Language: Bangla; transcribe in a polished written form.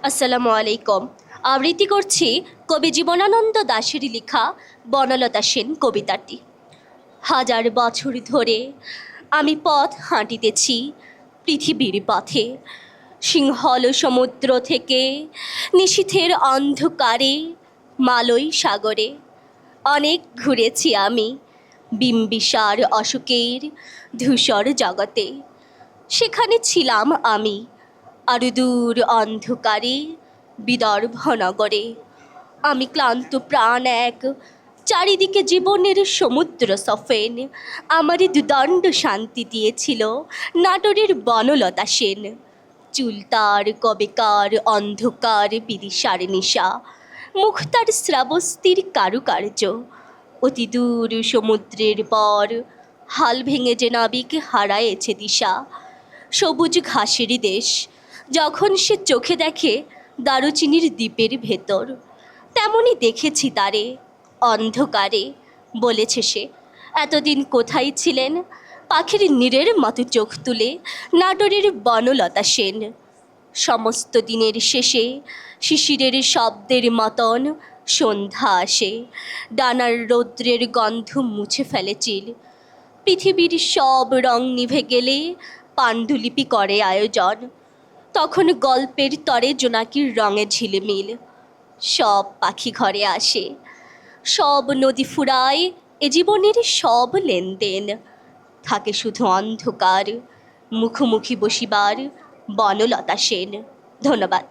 আসসালামু আলাইকুম। আবৃত্তি করছি কবি জীবনানন্দ দাশের লেখা বনলতা সেন কবিতাটি। হাজার বছর ধরে আমি পথ হাঁটিতেছি পৃথিবীর পথে, সিংহল সমুদ্র থেকে নিশীথের অন্ধকারে মালয় সাগরে। অনেক ঘুরেছি আমি বিম্বিসার অশোকের ধূসর জগতে। সেখানে ছিলাম আমি আরো দূর অন্ধকারে বিদর্ভ নগরে। আমি ক্লান্ত প্রাণ এক, চারিদিকে জীবনের সমুদ্র সফেন। আমারই দুদণ্ড শান্তি দিয়েছিল নাটোরের বনলতা সেন। চুল তার কবেকার অন্ধকার বিদিশার নিশা, মুখ তার শ্রাবস্তির কারুকার্য। অতি দূর সমুদ্রের পর হাল ভেঙে যে নাবিক হারায়েছে দিশা। সবুজ ঘাসেরই দেশ যখন সে চোখে দেখে দারুচিনির দ্বীপের ভেতর, তেমনই দেখেছি তারে অন্ধকারে। বলেছে সে, এতদিন কোথায় ছিলেন? পাখির নীড়ের মতো চোখ তুলে নাটোরের বনলতা সেন। সমস্ত দিনের শেষে শিশিরের শব্দের মতন সন্ধ্যা আসে, ডানার রৌদ্রের গন্ধ মুছে ফেলে চিল। পৃথিবীর সব রং নিভে গেলে পাণ্ডুলিপি করে আয়োজন, তখন গল্পের তরে জোনাকির রঙে ঝিলিমিল। সব পাখি ঘরে আসে, সব নদী ফুরায়, এ জীবনের সব লেনদেন। থাকে শুধু অন্ধকার, মুখোমুখি বসিবার বনলতা সেন। ধন্যবাদ।